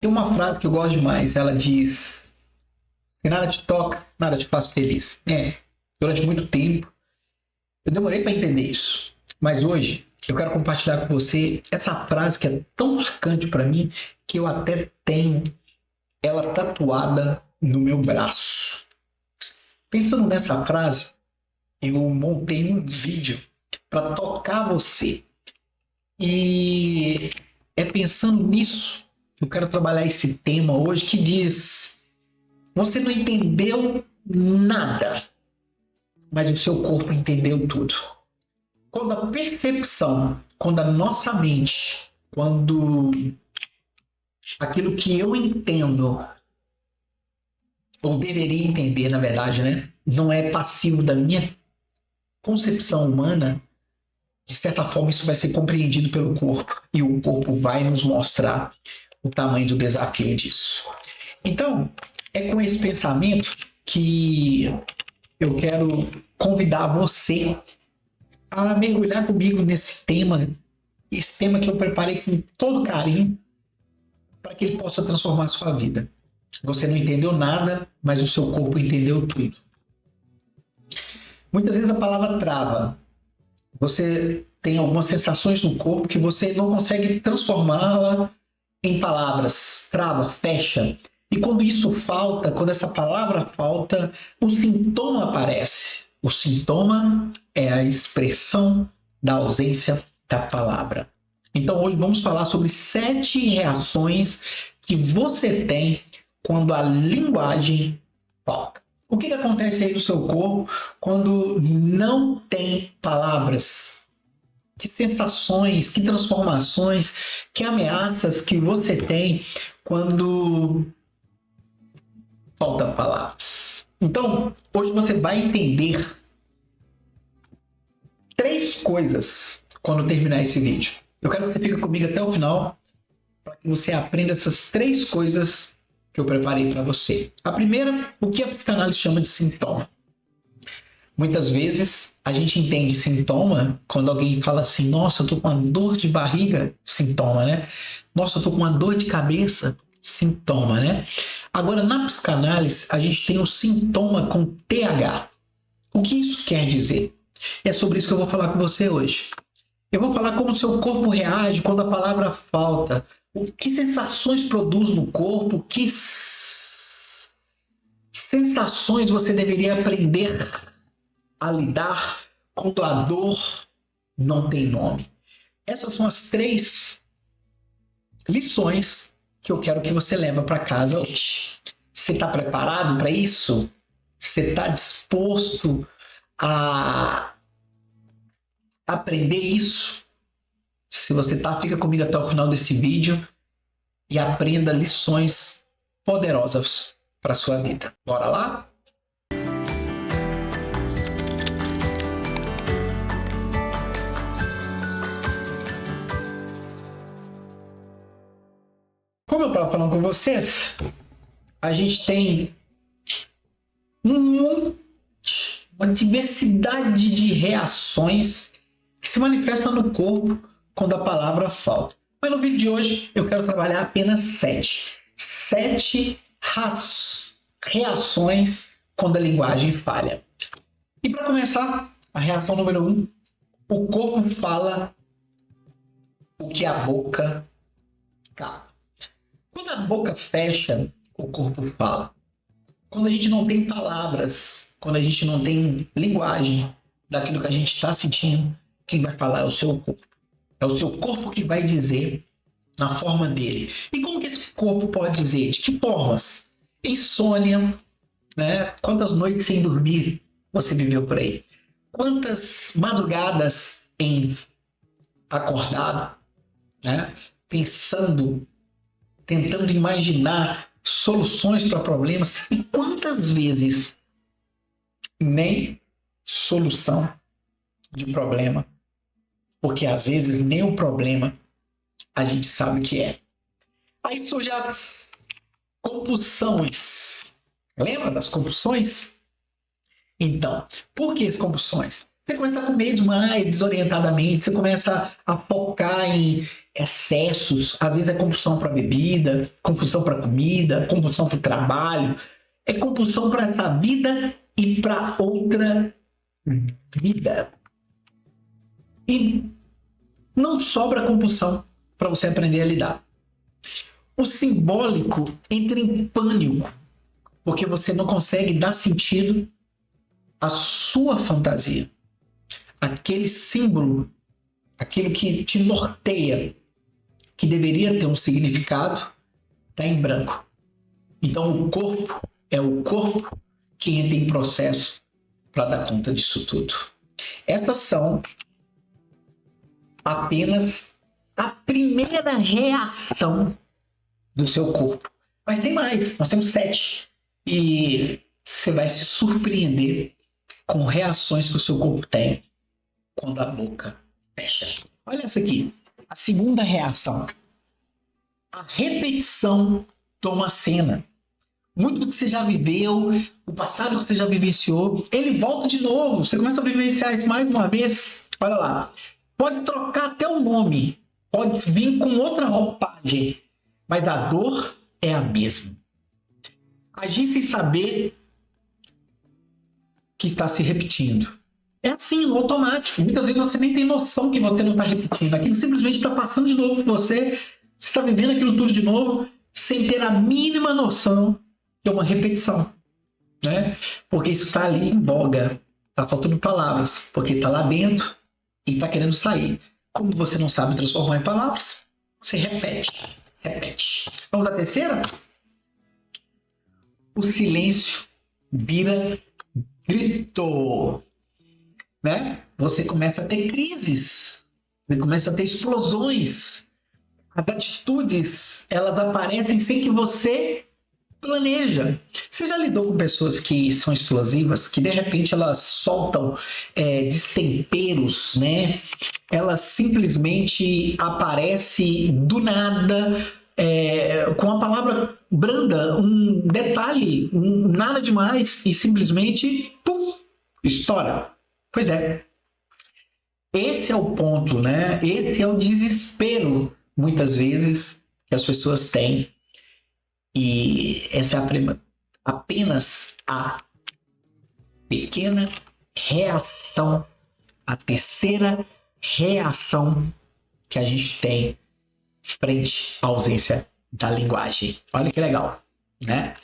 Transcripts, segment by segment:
Tem uma frase que eu gosto demais, ela diz: se nada te toca, nada te faz feliz. Durante muito tempo, eu demorei para entender isso. Mas hoje, eu quero compartilhar com você essa frase que é tão marcante para mim, que eu até tenho ela tatuada no meu braço. Pensando nessa frase, eu montei um vídeo para tocar você. E é pensando nisso que eu quero trabalhar esse tema hoje, que diz: você não entendeu nada, mas o seu corpo entendeu tudo. Quando a percepção, quando a nossa mente, quando aquilo que eu entendo, ou deveria entender, na verdade, né, não é passivo da minha concepção humana, de certa forma isso vai ser compreendido pelo corpo, e o corpo vai nos mostrar o tamanho do desafio disso. Então, é com esse pensamento que eu quero convidar você a mergulhar comigo nesse tema, esse tema que eu preparei com todo carinho, para que ele possa transformar a sua vida. Você não entendeu nada, mas o seu corpo entendeu tudo. Muitas vezes a palavra trava. Você tem algumas sensações no corpo que você não consegue transformá-la em palavras. Trava, fecha. E quando isso falta, quando essa palavra falta, o sintoma aparece. O sintoma é a expressão da ausência da palavra. Então hoje vamos falar sobre 7 reações que você tem quando a linguagem falta. O que acontece aí no seu corpo quando não tem palavras? Que sensações, que transformações, que ameaças que você tem quando faltam palavras? Então, hoje você vai entender 3 coisas quando terminar esse vídeo. Eu quero que você fique comigo até o final para que você aprenda essas 3 coisas que eu preparei para você. A primeira, o que a psicanálise chama de sintoma. Muitas vezes a gente entende sintoma quando alguém fala assim: nossa, eu tô com uma dor de barriga, sintoma, né? Nossa, eu tô com uma dor de cabeça, sintoma, né? Agora, na psicanálise, a gente tem o sintoma com TH. O que isso quer dizer? É sobre isso que eu vou falar com você hoje. Eu vou falar como o seu corpo reage quando a palavra falta. Que sensações produz no corpo? Que sensações você deveria aprender a lidar quando a dor não tem nome? Essas são as 3 lições que eu quero que você leve para casa hoje. Você está preparado para isso? Você está disposto a aprender isso? Se você tá, fica comigo até o final desse vídeo e aprenda lições poderosas para sua vida. Bora lá? Como eu estava falando com vocês, a gente tem uma diversidade de reações que se manifestam no corpo quando a palavra falta. Mas no vídeo de hoje eu quero trabalhar apenas 7. 7 reações quando a linguagem falha. E para começar, a reação número 1, o corpo fala o que a boca cala. Quando a boca fecha, o corpo fala. Quando a gente não tem palavras, quando a gente não tem linguagem daquilo que a gente está sentindo, quem vai falar é o seu corpo. É o seu corpo que vai dizer na forma dele. E como que esse corpo pode dizer? De que formas? Insônia, né? Quantas noites sem dormir você viveu por aí? Quantas madrugadas em acordado, né? Pensando, tentando imaginar soluções para problemas. E quantas vezes nem solução de problema, porque às vezes nem o problema a gente sabe o que é. Aí surgem as compulsões. Lembra das compulsões? Então, por que as compulsões? Você começa a comer demais, desorientadamente, você começa a focar em excessos, às vezes é compulsão para bebida, compulsão para comida, compulsão para o trabalho, é compulsão para essa vida e para outra vida. E não sobra compulsão para você aprender a lidar. O simbólico entra em pânico, porque você não consegue dar sentido à sua fantasia. Aquele símbolo, aquilo que te norteia, que deveria ter um significado, está em branco. Então o corpo é o corpo que entra em processo para dar conta disso tudo. Essas são apenas a primeira reação do seu corpo. Mas tem mais, nós temos 7. E você vai se surpreender com reações que o seu corpo tem quando a boca fecha. Olha essa aqui, a segunda reação. A repetição toma a cena. Muito do que você já viveu, o passado que você já vivenciou, ele volta de novo. Você começa a vivenciar isso mais uma vez. Olha lá. Pode trocar até o nome. Pode vir com outra roupagem. Mas a dor é a mesma. Agir sem saber que está se repetindo. É assim, no automático. Muitas vezes você nem tem noção que você não está repetindo. Aquilo simplesmente está passando de novo por você. Você está vivendo aquilo tudo de novo sem ter a mínima noção que é uma repetição. Né? Porque isso está ali em voga. Está faltando palavras. Porque está lá dentro e está querendo sair. Como você não sabe transformar em palavras, você repete. Repete. Vamos à terceira? O silêncio vira grito. Né? Você começa a ter crises. Você começa a ter explosões. As atitudes, elas aparecem sem que você planeja. Você já lidou com pessoas que são explosivas, que de repente elas soltam destemperos, né? Elas simplesmente aparecem do nada, com a palavra branda, um detalhe, nada demais, e simplesmente, pum, estoura. Pois é. Esse é o ponto, né? Esse é o desespero, muitas vezes, que as pessoas têm. E essa é apenas a pequena reação, a terceira reação que a gente tem frente à ausência da linguagem. Olha que legal, né?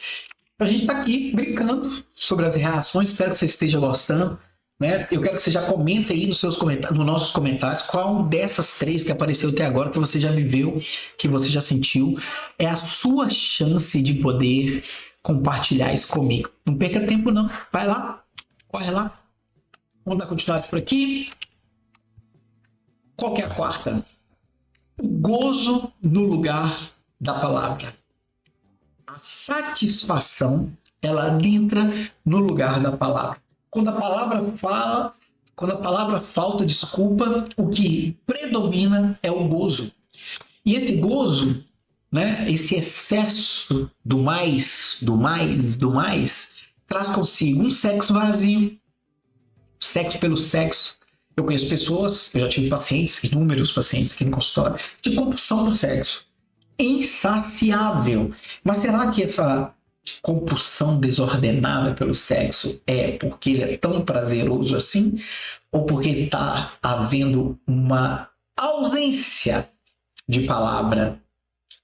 A gente está aqui brincando sobre as reações, espero que você esteja gostando. Né? Eu quero que você já comente aí nos nossos comentários qual dessas 3 que apareceu até agora que você já viveu, que você já sentiu. É a sua chance de poder compartilhar isso comigo. Não perca tempo não, vai lá, corre lá. Vamos dar continuidade por aqui. Qual que é a quarta? O gozo no lugar da palavra. A satisfação, ela entra no lugar da palavra. Quando a palavra falta, desculpa, o que predomina é o gozo. E esse gozo, né, esse excesso do mais, traz consigo um sexo vazio. Sexo pelo sexo. Eu conheço pessoas, eu já tive pacientes, inúmeros pacientes aqui no consultório, de compulsão por sexo. Insaciável. Mas será que essa compulsão desordenada pelo sexo é porque ele é tão prazeroso assim? Ou porque está havendo uma ausência de palavra?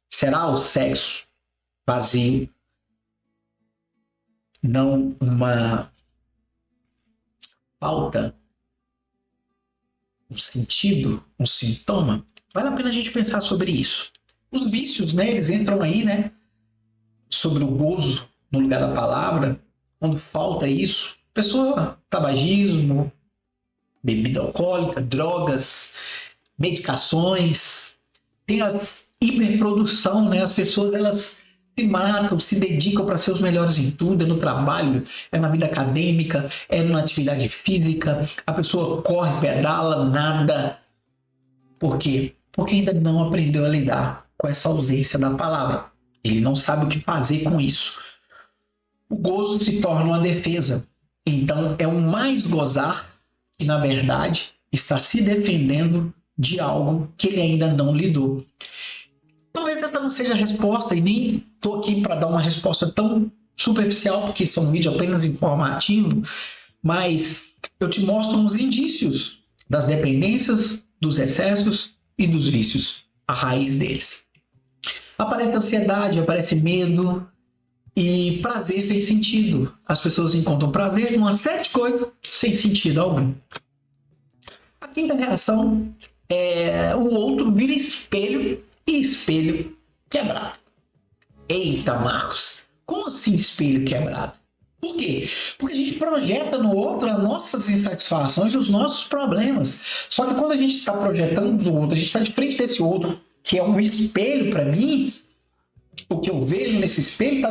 Será o sexo vazio não uma falta, um sentido, um sintoma? Vale a pena a gente pensar sobre isso. Os vícios, né, eles entram aí, né? Sobre o gozo no lugar da palavra, quando falta isso, pessoa, tabagismo, bebida alcoólica, drogas, medicações, tem a hiperprodução, né? As pessoas elas se matam, se dedicam para ser os melhores em tudo, é no trabalho, é na vida acadêmica, é na atividade física, a pessoa corre, pedala, nada. Por quê? Porque ainda não aprendeu a lidar com essa ausência da palavra. Ele não sabe o que fazer com isso. O gozo se torna uma defesa. Então, é o mais gozar que, na verdade, está se defendendo de algo que ele ainda não lidou. Talvez essa não seja a resposta, e nem estou aqui para dar uma resposta tão superficial, porque esse é um vídeo apenas informativo, mas eu te mostro uns indícios das dependências, dos excessos e dos vícios, a raiz deles. Aparece ansiedade, aparece medo e prazer sem sentido. As pessoas encontram prazer numa série de coisas sem sentido algum. A quinta reação é o outro vira espelho e espelho quebrado. Eita, Marcos, como assim espelho quebrado? Por quê? Porque a gente projeta no outro as nossas insatisfações, os nossos problemas. Só que quando a gente está projetando no outro, a gente está de frente desse outro, que é um espelho para mim, o que eu vejo nesse espelho está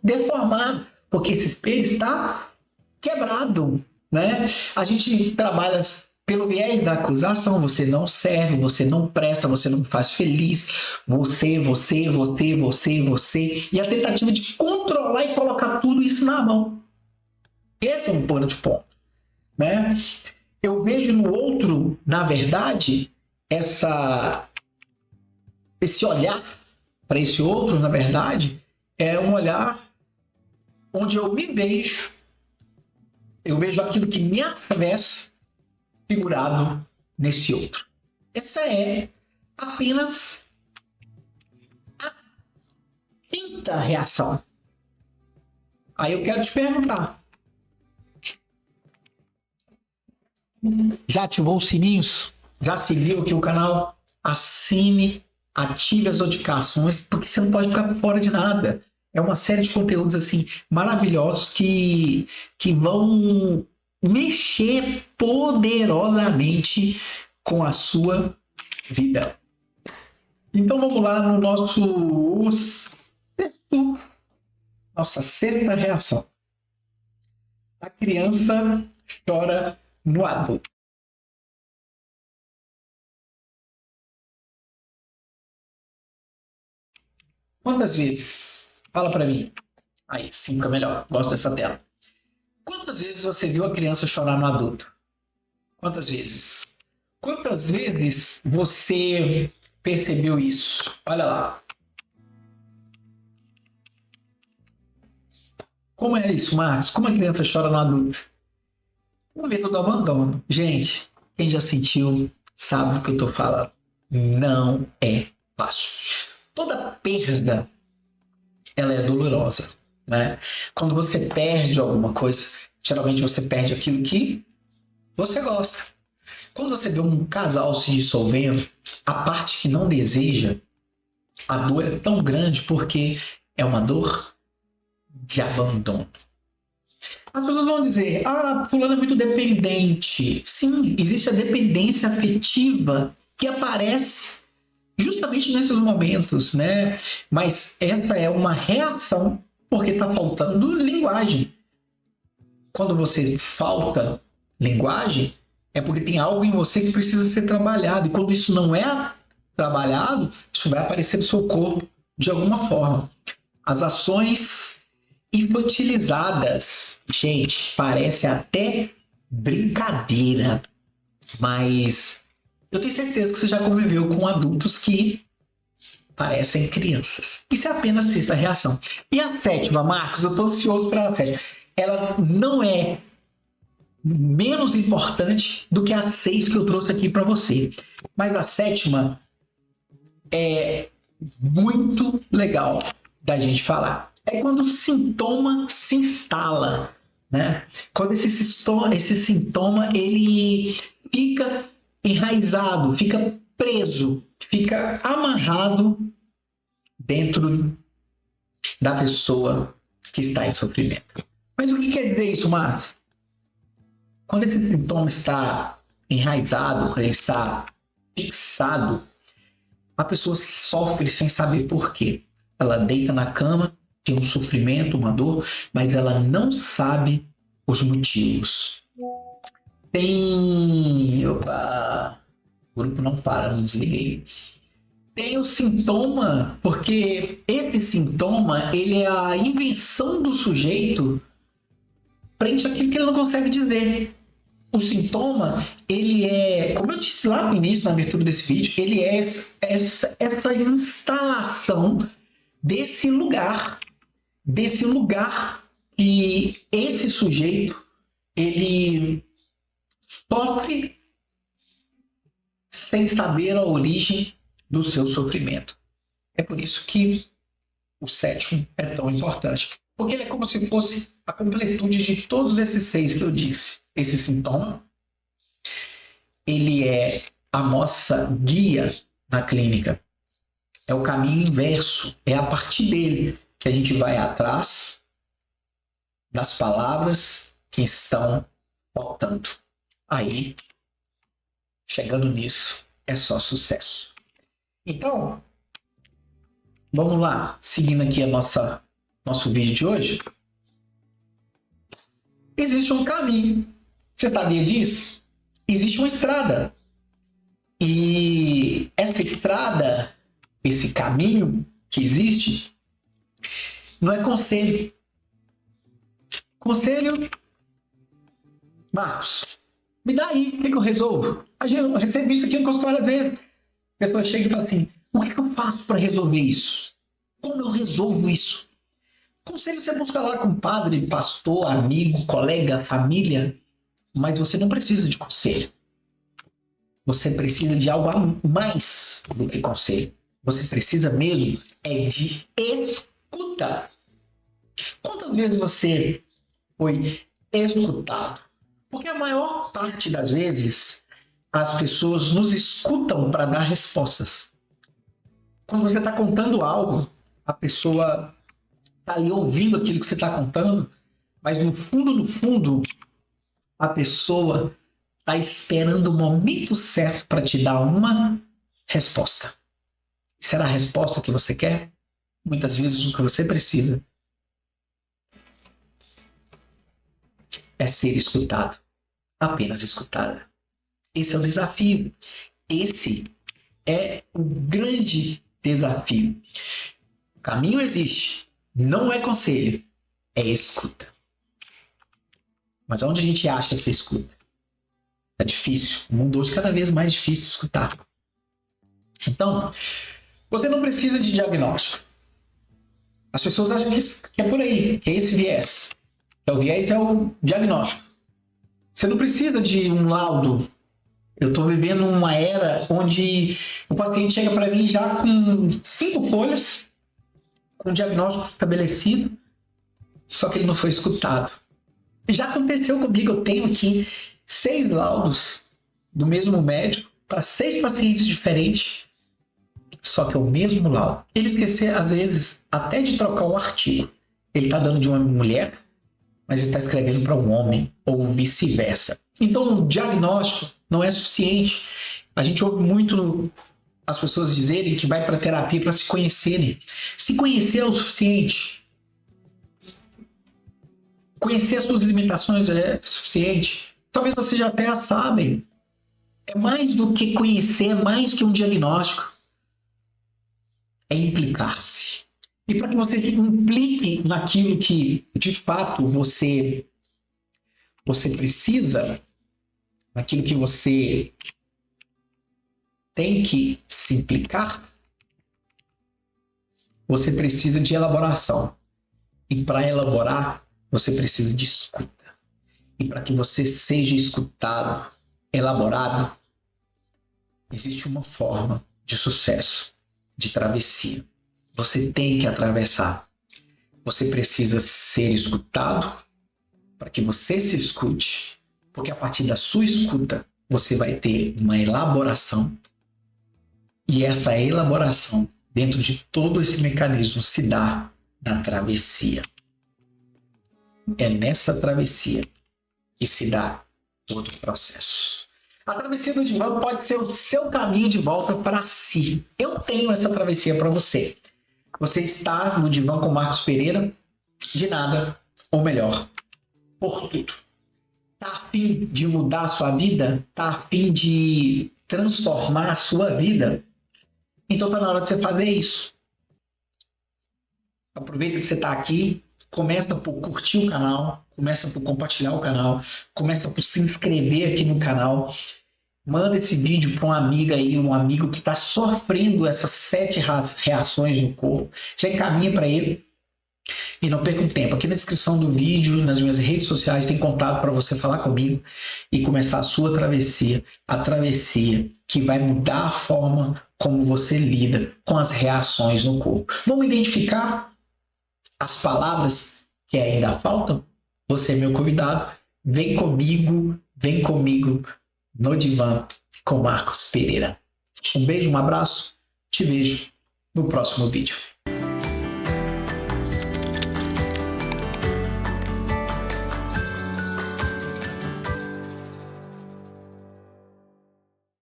deformado, porque esse espelho está quebrado, né? A gente trabalha pelo viés da acusação, você não serve, você não presta, você não me faz feliz, você, e a tentativa de controlar e colocar tudo isso na mão. Esse é um pano de ponto, né? Eu vejo no outro, na verdade, esse olhar para esse outro, na verdade, é um olhar onde eu me vejo, eu vejo aquilo que me atravessa figurado nesse outro. Essa é apenas a quinta reação. Aí eu quero te perguntar: já ativou os sininhos? Já seguiu aqui o canal? Assine, ative as notificações, porque você não pode ficar fora de nada. É uma série de conteúdos assim maravilhosos que vão mexer poderosamente com a sua vida. Então vamos lá no nossa sexta reação. A criança chora no adulto. Quantas vezes? Fala para mim. Aí, 5 é melhor. Gosto dessa tela. Quantas vezes você viu a criança chorar no adulto? Quantas vezes? Quantas vezes você percebeu isso? Olha lá. Como é isso, Marcos? Como a criança chora no adulto? O medo do abandono. Gente, quem já sentiu sabe do que eu estou falando. Não é fácil. Toda perda, ela é dolorosa, né? Quando você perde alguma coisa, geralmente você perde aquilo que você gosta. Quando você vê um casal se dissolvendo, a parte que não deseja, a dor é tão grande porque é uma dor de abandono. As pessoas vão dizer: ah, fulano é muito dependente. Sim, existe a dependência afetiva que aparece justamente nesses momentos, né? Mas essa é uma reação porque está faltando linguagem. Quando você falta linguagem, é porque tem algo em você que precisa ser trabalhado. E quando isso não é trabalhado, isso vai aparecer no seu corpo de alguma forma. As ações infantilizadas, gente, parece até brincadeira, mas eu tenho certeza que você já conviveu com adultos que parecem crianças. Isso é apenas a sexta reação. E a sétima, Marcos, eu estou ansioso para a sétima. Ela não é menos importante do que as 6 que eu trouxe aqui para você. Mas a sétima é muito legal da gente falar. É quando o sintoma se instala, né? Quando esse sintoma ele fica enraizado, fica preso, fica amarrado dentro da pessoa que está em sofrimento. Mas o que quer dizer isso, Marcos? Quando esse sintoma está enraizado, quando ele está fixado, a pessoa sofre sem saber por quê. Ela deita na cama, tem um sofrimento, uma dor, mas ela não sabe os motivos. Opa! O grupo não para, não desliguei. Tem o sintoma, porque esse sintoma ele é a invenção do sujeito frente àquilo que ele não consegue dizer. O sintoma, ele é, como eu disse lá no início, na abertura desse vídeo, ele é essa instalação desse lugar que esse sujeito, ele sofre sem saber a origem do seu sofrimento. É por isso que o sétimo é tão importante. Porque ele é como se fosse a completude de todos esses 6 que eu disse. Esse sintoma, ele é a nossa guia na clínica. É o caminho inverso. É a partir dele que a gente vai atrás das palavras que estão faltando. Aí, chegando nisso, é só sucesso. Então, vamos lá, seguindo aqui nosso vídeo de hoje. Existe um caminho. Você sabia disso? Existe uma estrada. E essa estrada, esse caminho que existe, não é conselho. Conselho, Marcos, me dá aí, o que eu resolvo? Eu recebo isso aqui no consultório às vezes. A pessoa chega e fala assim, o que eu faço para resolver isso? Como eu resolvo isso? Conselho você busca lá com padre, pastor, amigo, colega, família, mas você não precisa de conselho. Você precisa de algo a mais do que conselho. Você precisa mesmo é de escuta. Quantas vezes você foi escutado? Porque a maior parte das vezes as pessoas nos escutam para dar respostas. Quando você está contando algo, a pessoa está ali ouvindo aquilo que você está contando, mas no fundo, a pessoa está esperando o momento certo para te dar uma resposta. Será a resposta que você quer? Muitas vezes o que você precisa é ser escutado. Apenas escutada. Esse é o desafio. Esse é o grande desafio. O caminho existe. Não é conselho. É escuta. Mas onde a gente acha essa escuta? É difícil. O mundo hoje é cada vez mais difícil escutar. Então, você não precisa de diagnóstico. As pessoas acham que é por aí, que é esse viés. Que o viés é o diagnóstico. Você não precisa de um laudo. Eu estou vivendo uma era onde o paciente chega para mim já com 5 folhas, com o diagnóstico estabelecido, só que ele não foi escutado. Já aconteceu comigo, eu tenho aqui 6 laudos do mesmo médico para 6 pacientes diferentes, só que é o mesmo laudo. Ele esqueceu, às vezes, até de trocar o artigo. Ele está dando de uma mulher, mas está escrevendo para um homem, ou vice-versa. Então, o diagnóstico não é suficiente. A gente ouve muito as pessoas dizerem que vai para terapia para se conhecerem. Se conhecer é o suficiente. Conhecer as suas limitações é suficiente. Talvez vocês já até as sabem. É mais do que conhecer, é mais que um diagnóstico. É implicar-se. E para que você implique naquilo que, de fato, você precisa, naquilo que você tem que se implicar, você precisa de elaboração. E para elaborar, você precisa de escuta. E para que você seja escutado, elaborado, existe uma forma de sucesso, de travessia. Você tem que atravessar. Você precisa ser escutado para que você se escute. Porque a partir da sua escuta, você vai ter uma elaboração. E essa elaboração, dentro de todo esse mecanismo, se dá na travessia. É nessa travessia que se dá todo o processo. A travessia do divã pode ser o seu caminho de volta para si. Eu tenho essa travessia para você. Você está no divã com Marcos Pereira, de nada, ou melhor, por tudo. Está a fim de mudar a sua vida? Está a fim de transformar a sua vida? Então está na hora de você fazer isso. Aproveita que você está aqui, Começa por curtir o canal, começa por compartilhar o canal, começa por se inscrever aqui no canal. Manda esse vídeo para uma amiga aí, um amigo que está sofrendo essas 7 reações no corpo. Já encaminha para ele. E não perca tempo. Aqui na descrição do vídeo, nas minhas redes sociais, tem contato para você falar comigo e começar a sua travessia. A travessia que vai mudar a forma como você lida com as reações no corpo. Vamos identificar as palavras que ainda faltam? Você é meu convidado. Vem comigo no divã com Marcos Pereira. Um beijo, um abraço. Te vejo no próximo vídeo.